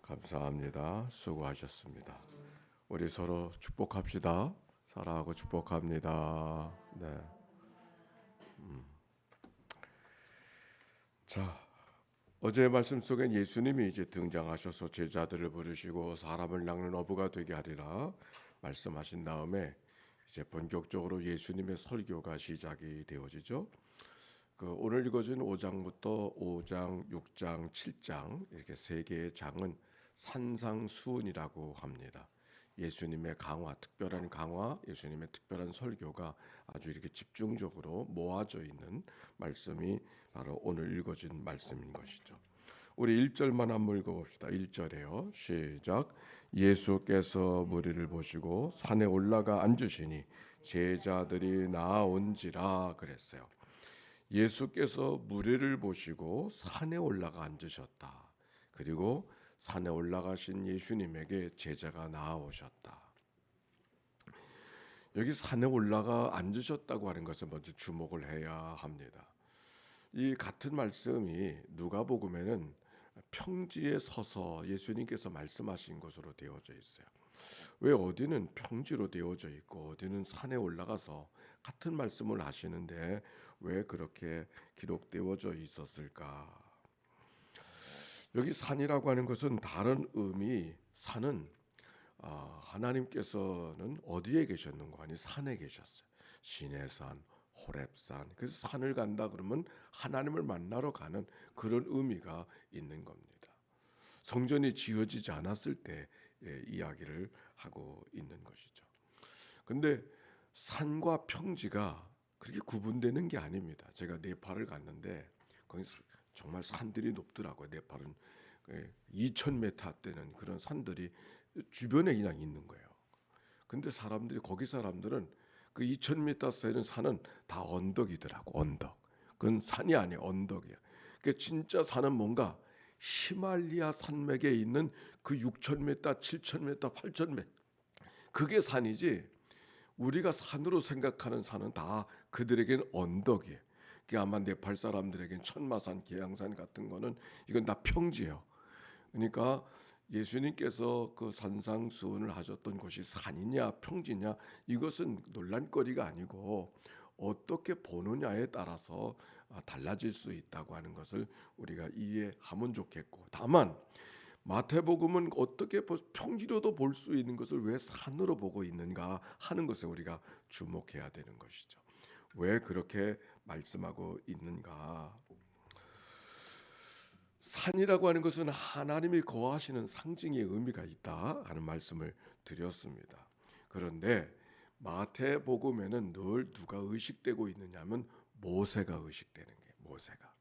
감사합니다. 수고하셨습니다. 우리 서로 축복합시다. 사랑하고 축복합니다. 네. 자, 어제의 말씀 속엔 예수님이 이제 등장하셔서 제자들을 부르시고 사람을 낚는 어부가 되게 하리라 말씀하신 다음에 이제 본격적으로 예수님의 설교가 시작이 되어지죠. 오늘 읽어진 5장부터 5장, 6장, 7장 이렇게 세 개의 장은 산상수훈이라고 합니다. 예수님의 강화, 특별한 강화, 예수님의 특별한 설교가 아주 이렇게 집중적으로 모아져 있는 말씀이 바로 오늘 읽어진 말씀인 것이죠. 우리 1절만 한번 읽어봅시다. 1절에요. 시작. 예수께서 무리를 보시고 산에 올라가 앉으시니 제자들이 나아온지라 그랬어요. 예수께서 무리를 보시고 산에 올라가 앉으셨다. 그리고 산에 올라가신 예수님에게 제자가 나아오셨다. 여기 산에 올라가 앉으셨다고 하는 것에 먼저 주목을 해야 합니다. 이 같은 말씀이 누가복음에는 평지에 서서 예수님께서 말씀하신 것으로 되어져 있어요. 왜 어디는 평지로 되어져 있고 어디는 산에 올라가서 같은 말씀을 하시는데 왜 그렇게 기록되어져 있었을까? 여기 산이라고 하는 것은 다른 의미, 산은 하나님께서는 어디에 계셨는가 하니 산에 계셨어요. 시내산, 호렙산. 그래서 산을 간다 그러면 하나님을 만나러 가는 그런 의미가 있는 겁니다. 성전이 지어지지 않았을 때 이야기를 하고 있는 것이죠. 근데 산과 평지가 그렇게 구분되는 게 아닙니다. 제가 네팔을 갔는데 거기 정말 산들이 높더라고요. 네팔은 2,000m 되는 그런 산들이 주변에 그냥 있는 거예요. 근데 거기 사람들은 그 2,000m 되는 산은 다 언덕이더라고. 언덕. 그건 산이 아니에요. 언덕이에요. 그러니까 진짜 산은 뭔가 히말리아 산맥에 있는 그 6,000m, 7,000m, 8,000m 그게 산이지. 우리가 산으로 생각하는 산은 다 그들에게는 언덕이에요. 그게 아마 네팔 사람들에게는 천마산, 계양산 같은 거는 이건 다 평지예요. 그러니까 예수님께서 그 산상수훈을 하셨던 곳이 산이냐 평지냐 이것은 논란거리가 아니고 어떻게 보느냐에 따라서 달라질 수 있다고 하는 것을 우리가 이해하면 좋겠고, 다만 마태복음은 어떻게 평지로도 볼 수 있는 것을 왜 산으로 보고 있는가 하는 것에 우리가 주목해야 되는 것이죠. 왜 그렇게 말씀하고 있는가? 산이라고 하는 것은 하나님이 거하시는 상징의 의미가 있다 하는 말씀을 드렸습니다. 그런데 마태복음에는 늘 누가 의식되고 있느냐면 모세가 의식되는 게 모세가.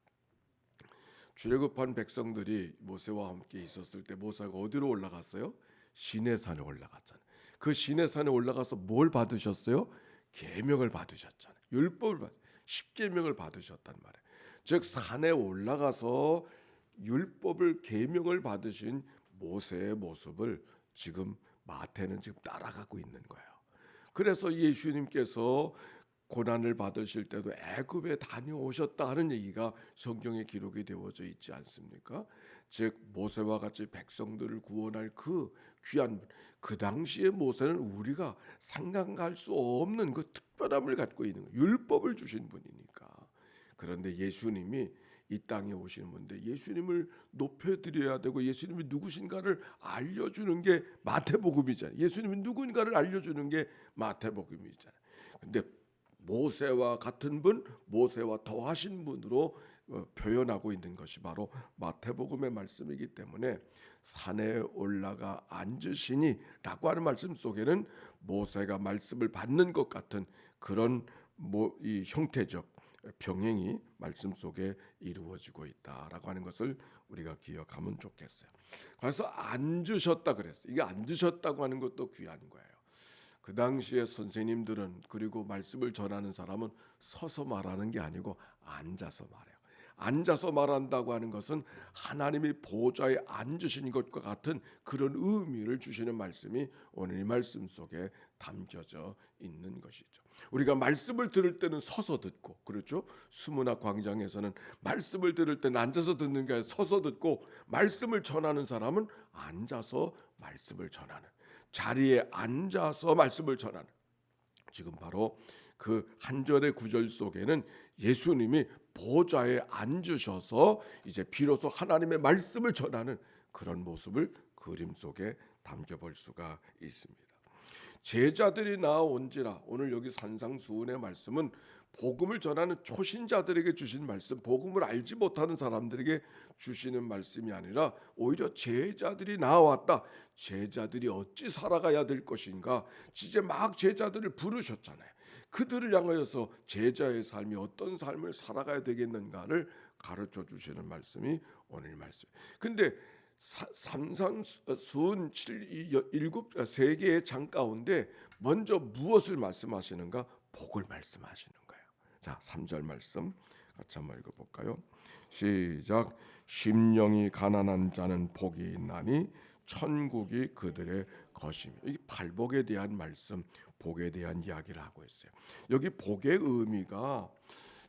출애굽한 백성들이 모세와 함께 있었을 때 모세가 어디로 올라갔어요? 시내산에 올라갔잖아요. 그 시내산에 올라가서 뭘 받으셨어요? 계명을 받으셨잖아요. 율법을 십계명을 받으셨단 말이에요. 즉 산에 올라가서 율법을 계명을 받으신 모세의 모습을 지금 마태는 지금 따라가고 있는 거예요. 그래서 예수님께서 고난을 받으실 때도 애굽에 다녀오셨다 하는 얘기가 성경에 기록이 되어져 있지 않습니까? 즉 모세와 같이 백성들을 구원할 그 귀한 그 당시의 모세는 우리가 상상할 수 없는 그 특별함을 갖고 있는 거예요. 율법을 주신 분이니까. 그런데 예수님이 이 땅에 오시는 분인데 예수님을 높여드려야 되고 예수님이 누구신가를 알려주는 게 마태복음이잖아요. 예수님이 누군가를 알려주는 게 마태복음이잖아요. 근데 모세와 같은 분, 모세와 더하신 분으로 표현하고 있는 것이 바로 마태복음의 말씀이기 때문에 산에 올라가 앉으시니 라고 하는 말씀 속에는 모세가 말씀을 받는 것 같은 그런 이 형태적 병행이 말씀 속에 이루어지고 있다라고 하는 것을 우리가 기억하면 좋겠어요. 그래서 앉으셨다 그랬어요. 이게 앉으셨다고 하는 것도 귀한 거예요. 그 당시에 선생님들은 그리고 말씀을 전하는 사람은 서서 말하는 게 아니고 앉아서 말해요. 앉아서 말한다고 하는 것은 하나님이 보좌에 앉으신 것과 같은 그런 의미를 주시는 말씀이 오늘 이 말씀 속에 담겨져 있는 것이죠. 우리가 말씀을 들을 때는 서서 듣고, 그렇죠? 수문학 광장에서는 말씀을 들을 때는 앉아서 듣는 게 아니라 서서 듣고, 말씀을 전하는 사람은 앉아서 말씀을 전하는, 자리에 앉아서 말씀을 전하는, 지금 바로 그 한 절의 구절 속에는 예수님이 보좌에 앉으셔서 이제 비로소 하나님의 말씀을 전하는 그런 모습을 그림 속에 담겨볼 수가 있습니다. 제자들이 나온지라, 오늘 여기 산상수훈의 말씀은 복음을 전하는 초신자들에게 주신 말씀, 복음을 알지 못하는 사람들에게 주시는 말씀이 아니라 오히려 제자들이 나왔다, 제자들이 어찌 살아가야 될 것인가, 이제 막 제자들을 부르셨잖아요. 그들을 향하여서 제자의 삶이 어떤 삶을 살아가야 되겠는가를 가르쳐 주시는 말씀이 오늘 말씀. 근데 산상수훈 세 개의 장 가운데 먼저 무엇을 말씀하시는가? 복을 말씀하시는 거예요. 자, 3절 말씀 같이 한번 읽어볼까요? 시작. 심령이 가난한 자는 복이 있나니 천국이 그들의 것이며. 이 팔복에 대한 말씀, 복에 대한 이야기를 하고 있어요. 여기 복의 의미가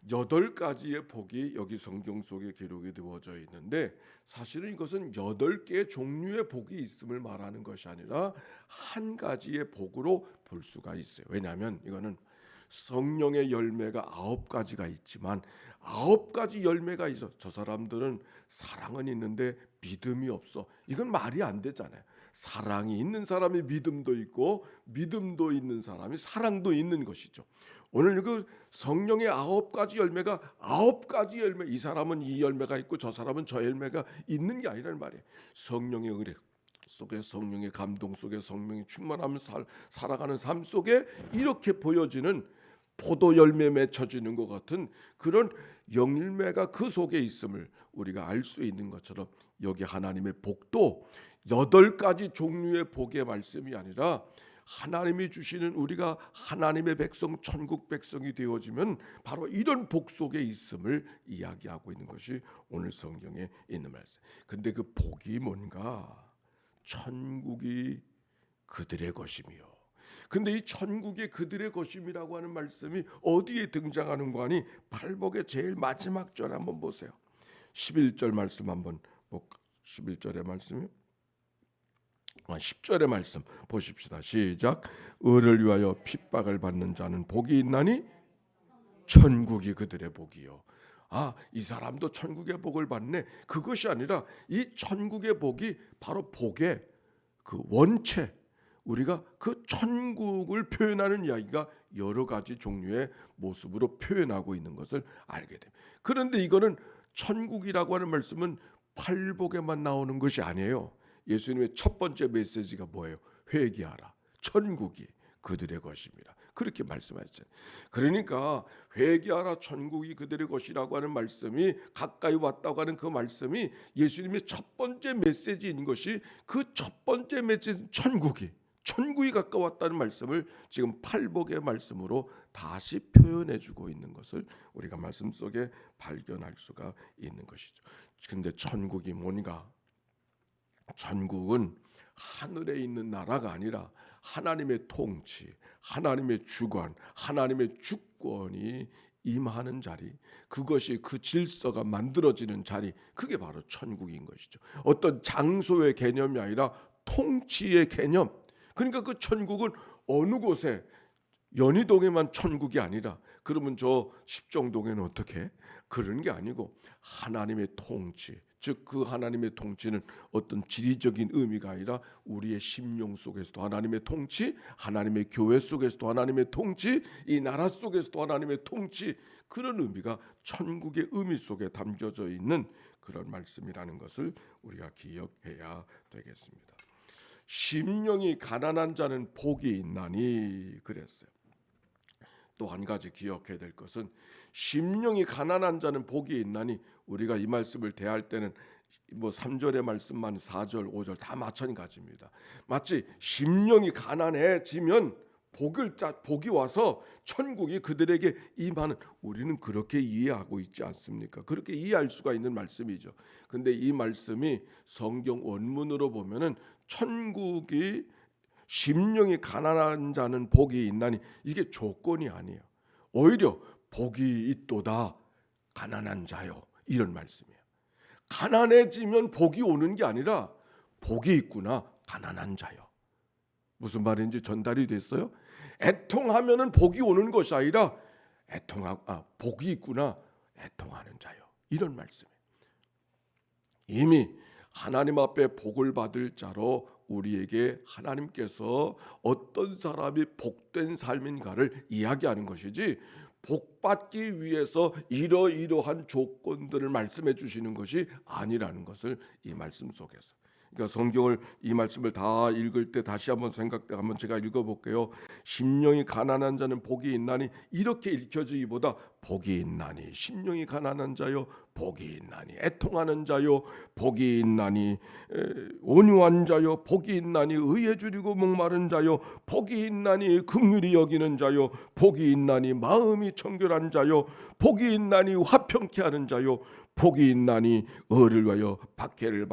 8가지의 복이 여기 성경 속에 기록이 되어져 있는데, 사실은 이것은 8개의 종류의 복이 있음을 말하는 것이 아니라 한 가지의 복으로 볼 수가 있어요. 왜냐하면 이거는 성령의 열매가 9가지가 있지만 9가지 열매가 있어. 저 사람들은 사랑은 있는데 믿음이 없어. 이건 말이 안 되잖아요. 사랑이 있는 사람이 믿음도 있고, 믿음도 있는 사람이 사랑도 있는 것이죠. 오늘 그 성령의 9가지 열매가 9가지 열매, 이 사람은 이 열매가 있고 저 사람은 저 열매가 있는 게 아니란 말이에요. 성령의 은혜 속에, 성령의 감동 속에, 성령의 충만함을 살아가는 삶 속에 이렇게 보여지는 포도 열매 맺혀지는 것 같은 그런 열매가 그 속에 있음을 우리가 알 수 있는 것처럼, 여기 하나님의 복도 8가지 종류의 복의 말씀이 아니라 하나님이 주시는, 우리가 하나님의 백성, 천국 백성이 되어지면 바로 이런 복 속에 있음을 이야기하고 있는 것이 오늘 성경에 있는 말씀. 근데 그 복이 뭔가? 천국이 그들의 것이며. 근데 이 천국이 그들의 것임이라고 하는 말씀이 어디에 등장하는 거 아니? 팔복의 제일 마지막 절 한번 보세요. 11절 말씀 한번 11절의 말씀이요. 10절의 말씀 보십시다. 시작. 의를 위하여 핍박을 받는 자는 복이 있나니 천국이 그들의 복이요. 아, 이 사람도 천국의 복을 받네. 그것이 아니라 이 천국의 복이 바로 복의 그 원체, 우리가 그 천국을 표현하는 이야기가 여러 가지 종류의 모습으로 표현하고 있는 것을 알게 됩니다. 그런데 이거는 천국이라고 하는 말씀은 팔복에만 나오는 것이 아니에요. 예수님의 첫 번째 메시지가 뭐예요? 회개하라. 천국이 그들의 것입니다. 그렇게 말씀하셨잖아요. 그러니까 회개하라, 천국이 그들의 것이라고 하는 말씀이 가까이 왔다고 하는 그 말씀이 예수님의 첫 번째 메시지인 것이, 그 첫 번째 메시지 천국이 가까웠다는 말씀을 지금 팔복의 말씀으로 다시 표현해주고 있는 것을 우리가 말씀 속에 발견할 수가 있는 것이죠. 근데 천국이 뭔가? 천국은 하늘에 있는 나라가 아니라 하나님의 통치, 하나님의 주관, 하나님의 주권이 임하는 자리, 그것이 그 질서가 만들어지는 자리, 그게 바로 천국인 것이죠. 어떤 장소의 개념이 아니라 통치의 개념. 그러니까 그 천국은 어느 곳에, 연희동에만 천국이 아니라 그러면 저 십정동에는 어떻게? 그런 게 아니고 하나님의 통치, 즉 그 하나님의 통치는 어떤 지리적인 의미가 아니라 우리의 심령 속에서도 하나님의 통치, 하나님의 교회 속에서도 하나님의 통치, 이 나라 속에서도 하나님의 통치, 그런 의미가 천국의 의미 속에 담겨져 있는 그런 말씀이라는 것을 우리가 기억해야 되겠습니다. 심령이 가난한 자는 복이 있나니 그랬어요. 또 한 가지 기억해야 될 것은, 심령이 가난한 자는 복이 있나니, 우리가 이 말씀을 대할 때는 3절의 말씀만 4절, 5절 다 마찬가지입니다. 마치 심령이 가난해지면 복이 와서 천국이 그들에게 임하는, 우리는 그렇게 이해하고 있지 않습니까? 그렇게 이해할 수가 있는 말씀이죠. 근데 이 말씀이 성경 원문으로 보면은 천국이 심령이 가난한 자는 복이 있나니, 이게 조건이 아니에요. 오히려 복이 있도다 가난한 자요, 이런 말씀이에요. 가난해지면 복이 오는 게 아니라 복이 있구나 가난한 자요. 무슨 말인지 전달이 됐어요? 애통하면은 복이 오는 것이 아니라 복이 있구나 애통하는 자요, 이런 말씀이에요. 이미 하나님 앞에 복을 받을 자로 우리에게 하나님께서 어떤 사람이 복된 삶인가를 이야기하는 것이지, 복받기 위해서 이러이러한 조건들을 말씀해 주시는 것이 아니라는 것을 이 말씀 속에서, 그러니까 성경을 이 말씀을 다 읽을 때 다시 한번 한번 제가 읽어볼게요. 심령이 가난한 자는 복이 있나니, 이렇게 읽혀지기보다 복이 있나니, 심령이 가난한 자요 복이 있나니, 애통하는 자요 복이 있나니, 온유한 자요 복이 있나니, 의에 줄이고 목마른 자요 복이 있나니, 긍휼히 여기는 자요 복이 있나니, 마음이 청결한 자요 복이 있나니, 화평케 하는 자요 복이 있나니, 의를 위하여 박해를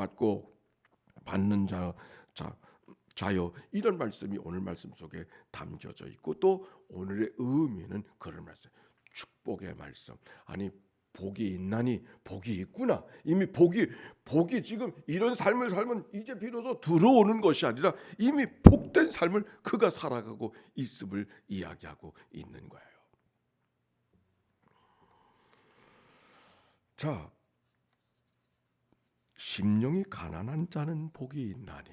받는 자요, 이런 말씀이 오늘 말씀 속에 담겨져 있고, 또 오늘의 의미는 그런 말씀, 축복의 말씀. 아니, 복이 있나니, 복이 있구나. 이미 복이 지금 이런 삶을 살면 이제 비로소 들어오는 것이 아니라 이미 복된 삶을 그가 살아가고 있음을 이야기하고 있는 거예요. 자, 심령이 가난한 자는 복이 있나니,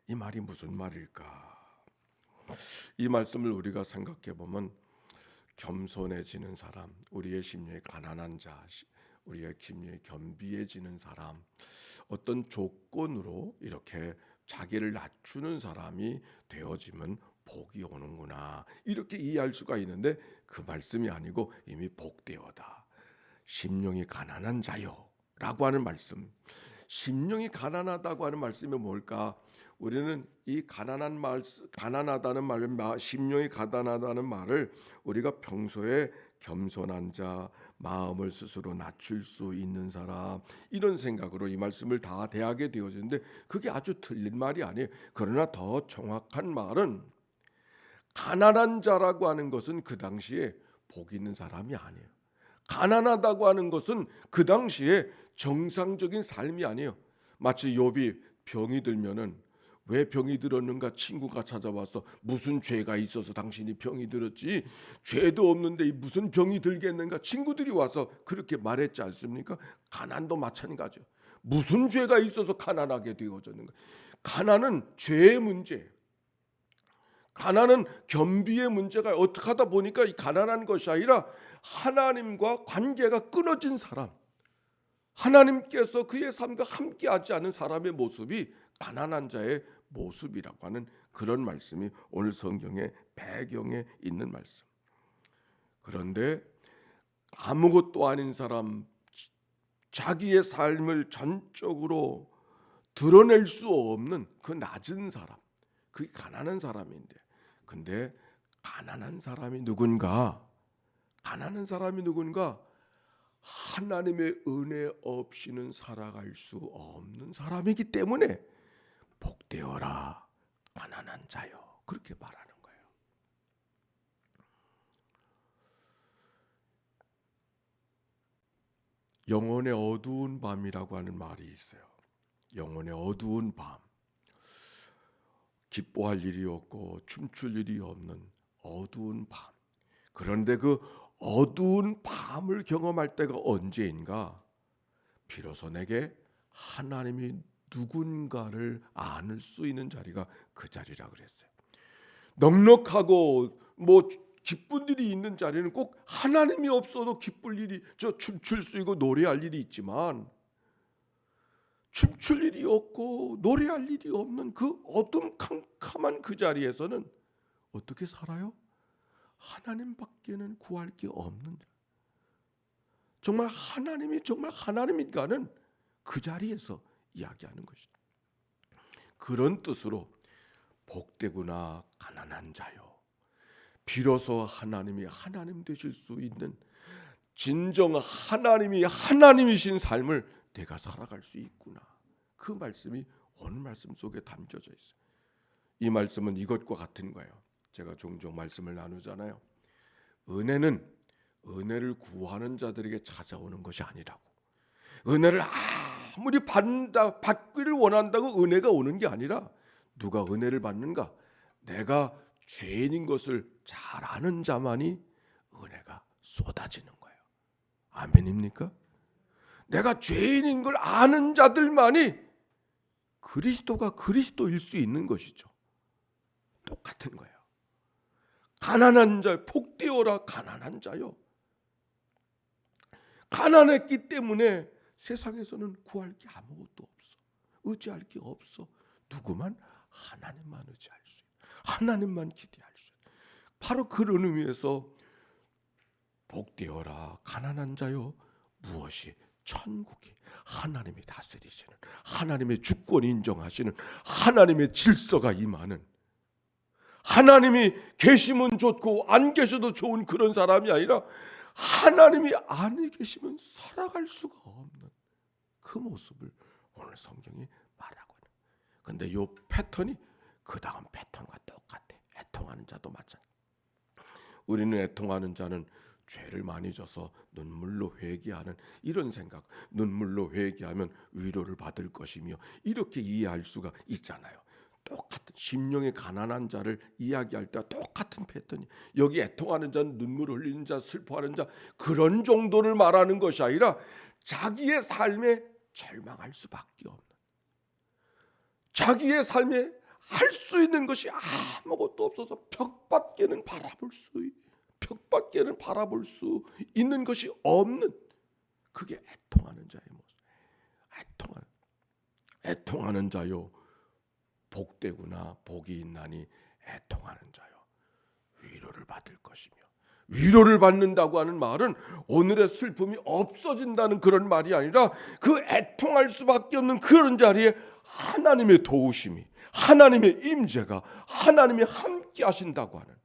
이 말이 무슨 말일까? 이 말씀을 우리가 생각해 보면 겸손해지는 사람, 우리의 심령이 가난한 자, 우리의 심령이 겸비해지는 사람, 어떤 조건으로 이렇게 자기를 낮추는 사람이 되어지면 복이 오는구나, 이렇게 이해할 수가 있는데, 그 말씀이 아니고 이미 복되어다 심령이 가난한 자요 라고 하는 말씀. 심령이 가난하다고 하는 말씀이 뭘까? 우리는 이 가난하다는 말, 심령이 가난하다는 말을 우리가 평소에 겸손한 자, 마음을 스스로 낮출 수 있는 사람, 이런 생각으로 이 말씀을 다 대하게 되어지는데, 그게 아주 틀린 말이 아니에요. 그러나 더 정확한 말은, 가난한 자라고 하는 것은 그 당시에 복 있는 사람이 아니에요. 가난하다고 하는 것은 그 당시에 정상적인 삶이 아니에요. 마치 욥이 병이 들면은, 왜 병이 들었는가 친구가 찾아와서, 무슨 죄가 있어서 당신이 병이 들었지, 죄도 없는데 무슨 병이 들겠는가, 친구들이 와서 그렇게 말했지 않습니까? 가난도 마찬가지요. 무슨 죄가 있어서 가난하게 되어졌는가. 가난은 죄의 문제예요. 가난은 겸비의 문제가, 어떻게 하다 보니까 이 가난한 것이 아니라 하나님과 관계가 끊어진 사람, 하나님께서 그의 삶과 함께하지 않은 사람의 모습이 가난한 자의 모습이라고 하는 그런 말씀이 오늘 성경의 배경에 있는 말씀. 그런데 아무것도 아닌 사람, 자기의 삶을 전적으로 드러낼 수 없는 그 낮은 사람, 그게 가난한 사람인데, 근데 가난한 사람이 누군가? 가난한 사람이 누군가? 하나님의 은혜 없이는 살아갈 수 없는 사람이기 때문에 복되어라 가난한 자요, 그렇게 말하는 거예요. 영혼의 어두운 밤이라고 하는 말이 있어요. 영혼의 어두운 밤, 기뻐할 일이 없고 춤출 일이 없는 어두운 밤. 그런데 그 어두운 밤을 경험할 때가 언제인가? 비로소 내게 하나님이 누군가를 아는 수 있는 자리가 그 자리라 그랬어요. 넉넉하고 기쁜 일이 있는 자리는 꼭 하나님이 없어도 기쁠 일이, 춤출 수 있고 노래할 일이 있지만, 춤출 일이 없고 노래할 일이 없는 그 어둠캄캄한 그 자리에서는 어떻게 살아요? 하나님밖에는 구할 게 없는, 정말 하나님이 정말 하나님인가는 그 자리에서 이야기하는 것이다. 그런 뜻으로 복되구나 가난한 자요, 비로소 하나님이 하나님 되실 수 있는 진정 하나님이 하나님이신 삶을 내가 살아갈 수 있구나. 그 말씀이 오늘 말씀 속에 담겨져 있어요. 이 말씀은 이것과 같은 거예요. 제가 종종 말씀을 나누잖아요. 은혜를 구하는 자들에게 찾아오는 것이 아니라고. 은혜를 아무리 받기를 원한다고 은혜가 오는 게 아니라, 누가 은혜를 받는가? 내가 죄인인 것을 잘 아는 자만이 은혜가 쏟아지는 거예요. 아멘입니까? 내가 죄인인 걸 아는 자들만이 그리스도가 그리스도일 수 있는 것이죠. 똑같은 거예요. 가난한 자, 복되어라 가난한 자요. 가난했기 때문에 세상에서는 구할 게 아무것도 없어. 의지할 게 없어. 누구만? 하나님만 의지할 수 있어. 하나님만 기대할 수 있어. 바로 그런 의미에서 복되어라 가난한 자요. 무엇이? 천국이 하나님이 다스리시는, 하나님의 주권 인정하시는, 하나님의 질서가 임하는, 하나님이 계시면 좋고 안 계셔도 좋은 그런 사람이 아니라 하나님이 안에 계시면 살아갈 수가 없는 그 모습을 오늘 성경이 말하고 있는. 근데 이 패턴이 그 다음 패턴과 똑같아. 애통하는 자도 마찬가지. 우리는 애통하는 자는 죄를 많이 져서 눈물로 회개하는 이런 생각, 눈물로 회개하면 위로를 받을 것이며, 이렇게 이해할 수가 있잖아요. 똑같은 심령의 가난한 자를 이야기할 때와 똑같은 패턴이, 여기 애통하는 자는 눈물 흘리는 자, 슬퍼하는 자, 그런 정도를 말하는 것이 아니라 자기의 삶에 절망할 수밖에 없는, 자기의 삶에 할 수 있는 것이 아무것도 없어서 벽밖에는 바라볼 수 있는 것이 없는, 그게 애통하는 자의 모습. 애통하는 자요. 복되구나, 복이 있나니 애통하는 자요. 위로를 받을 것이며, 위로를 받는다고 하는 말은 오늘의 슬픔이 없어진다는 그런 말이 아니라, 그 애통할 수밖에 없는 그런 자리에 하나님의 도우심이, 하나님의 임재가, 하나님이 함께 하신다고 하는,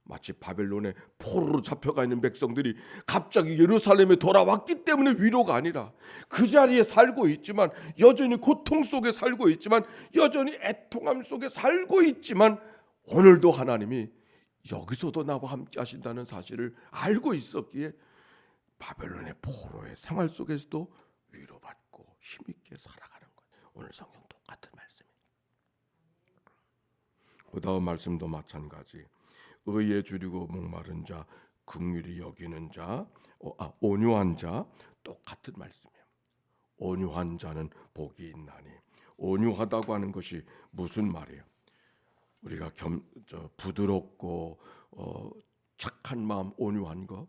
마치 바벨론에 포로로 잡혀가 있는 백성들이 갑자기 예루살렘에 돌아왔기 때문에 위로가 아니라, 그 자리에 살고 있지만, 여전히 고통 속에 살고 있지만, 여전히 애통함 속에 살고 있지만, 오늘도 하나님이 여기서도 나와 함께 하신다는 사실을 알고 있었기에 바벨론의 포로의 생활 속에서도 위로받고 힘있게 살아가는 거예요. 오늘 성경 똑같은 말씀입니다. 그 다음 말씀도 마찬가지. 의에 주리고 목마른 자, 긍휼히 여기는 자, 온유한 자, 똑같은 말씀이에요. 온유한 자는 복이 있나니. 온유하다고 하는 것이 무슨 말이에요? 우리가 부드럽고 착한 마음, 온유한 거.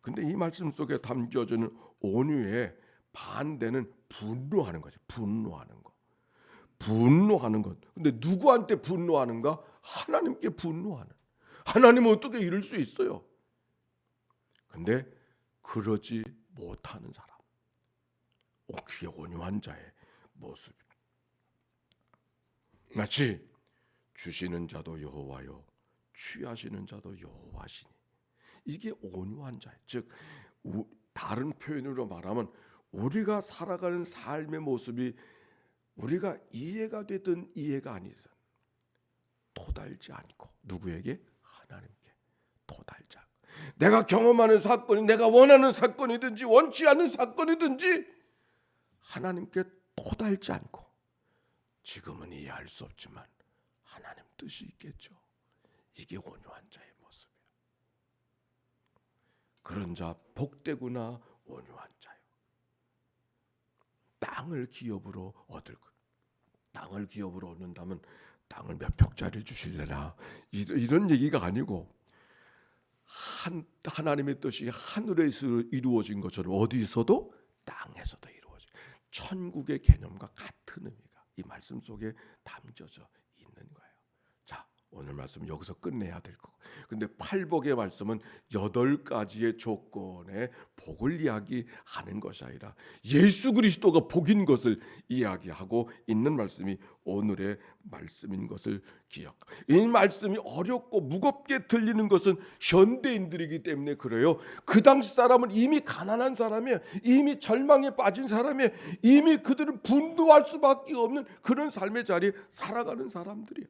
근데 이 말씀 속에 담겨지는 온유의 반대는 분노하는 거죠. 분노하는 것. 근데 누구한테 분노하는가? 하나님께 분노하는. 하나님은 어떻게 이럴 수 있어요? 근데 그러지 못하는 사람, 그게 온유한 자의 모습. 마치 주시는 자도 여호와요, 취하시는 자도 여호와시니. 이게 온유한 자예요. 즉 다른 표현으로 말하면, 우리가 살아가는 삶의 모습이 우리가 이해가 되든 이해가 아니든 토달지 않고, 누구에게? 하나님께 토달지 않고, 내가 경험하는 사건이 내가 원하는 사건이든지 원치 않는 사건이든지 하나님께 토달지 않고, 지금은 이해할 수 없지만 하나님 뜻이 있겠죠. 이게 온유한 자의 모습이에요. 그런 자 복되구나, 온유한 자요. 땅을 기업으로 얻을 것. 땅을 기업으로 얻는다면 땅을 몇 평짜리 주실래나, 이런 얘기가 아니고, 하나님의 뜻이 하늘에서 이루어진 것처럼 어디서도, 땅에서도 이루어진 천국의 개념과 같은 의미가 이 말씀 속에 담겨져 있는 거예요. 자, 오늘 말씀 여기서 끝내야 될 거고. 근데 팔복의 말씀은 8가지의 조건의 복을 이야기하는 것이 아니라 예수 그리스도가 복인 것을 이야기하고 있는 말씀이 오늘의 말씀인 것을 기억. 이 말씀이 어렵고 무겁게 들리는 것은 현대인들이기 때문에 그래요. 그 당시 사람은 이미 가난한 사람이에요. 이미 절망에 빠진 사람이에요. 이미 그들은 분노할 수밖에 없는 그런 삶의 자리에 살아가는 사람들이에요.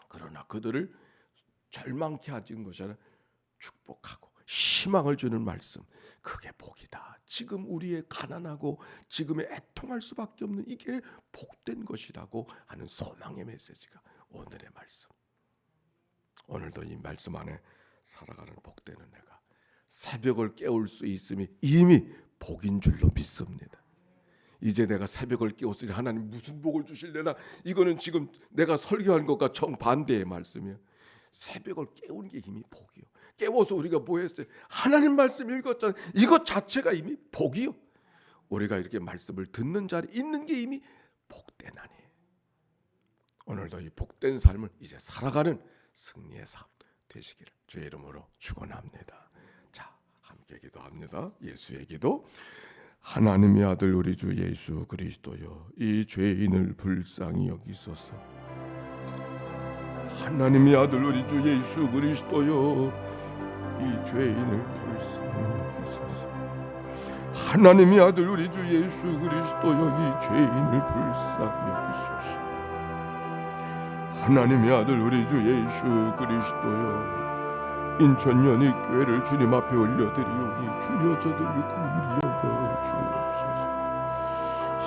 그러나 그들을 절망케 하는 것이 아니라 축복하고 희망을 주는 말씀, 그게 복이다. 지금 우리의 가난하고 지금의 애통할 수밖에 없는 이게 복된 것이라고 하는 소망의 메시지가 오늘의 말씀. 오늘도 이 말씀 안에 살아가는 복되는 내가 새벽을 깨울 수 있음이 이미 복인 줄로 믿습니다. 이제 내가 새벽을 깨웠으니 하나님 무슨 복을 주실래나? 이거는 지금 내가 설교한 것과 정반대의 말씀이에요. 새벽을 깨운 게 이미 복이요. 깨워서 우리가 뭐 했어요? 하나님 말씀 읽었잖아요. 이것 자체가 이미 복이요. 우리가 이렇게 말씀을 듣는 자리에 있는 게 이미 복된 아니에요. 오늘도 이 복된 삶을 이제 살아가는 승리의 삶 되시기를 주의 이름으로 축원합니다. 자, 함께 기도합니다. 예수의 기도. 하나님의 아들 우리 주 예수 그리스도여, 이 죄인을 불쌍히 여기소서. 하나님의 아들 우리 주 예수 그리스도여, 이 죄인을 불쌍히 여기소서. 하나님의 아들 우리 주 예수 그리스도여, 이 죄인을 불쌍히 여기소서. 하나님의 아들 우리 주 예수 그리스도여, 인천연익교회를 주님 앞에 올려드리오니 주여 저들을 긍휼히 여겨 주옵소서.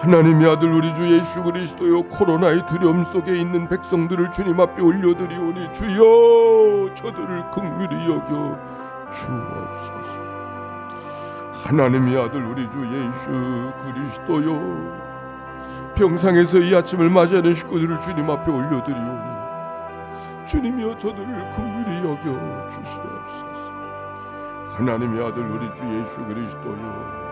하나님의 아들 우리 주 예수 그리스도여, 코로나의 두려움 속에 있는 백성들을 주님 앞에 올려드리오니 주여 저들을 긍휼히 여겨 주옵소서. 하나님의 아들 우리 주 예수 그리스도여, 병상에서 이 아침을 맞이하는 식구들을 주님 앞에 올려드리오니 주님이여 저들을 긍휼히 여겨 주시옵소서. 하나님의 아들 우리 주 예수 그리스도여,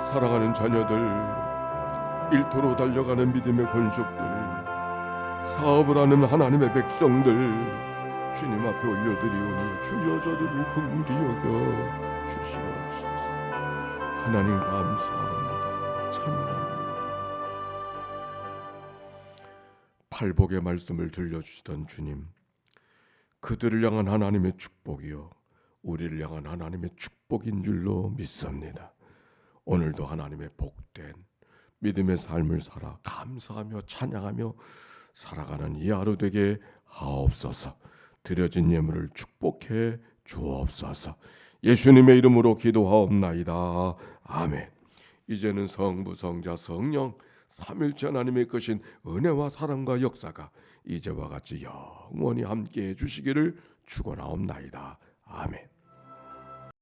사랑하는 자녀들, 일터로 달려가는 믿음의 권속들, 사업을 하는 하나님의 백성들 주님 앞에 올려드리오니 주여 저들을 긍휼히 여겨 주시옵소서. 하나님 감사합니다. 찬양합니다. 팔복의 말씀을 들려주시던 주님, 그들을 향한 하나님의 축복이요 우리를 향한 하나님의 축복인 줄로 믿습니다. 오늘도 하나님의 복된 믿음의 삶을 살아 감사하며 찬양하며 살아가는 이 하루 되게 하옵소서. 드려진 예물을 축복해 주옵소서. 예수님의 이름으로 기도하옵나이다. 아멘. 이제는 성부, 성자, 성령 삼일째 하나님의 크신 은혜와 사랑과 역사가 이제와 같이 영원히 함께해 주시기를 축원하옵나이다. 아멘.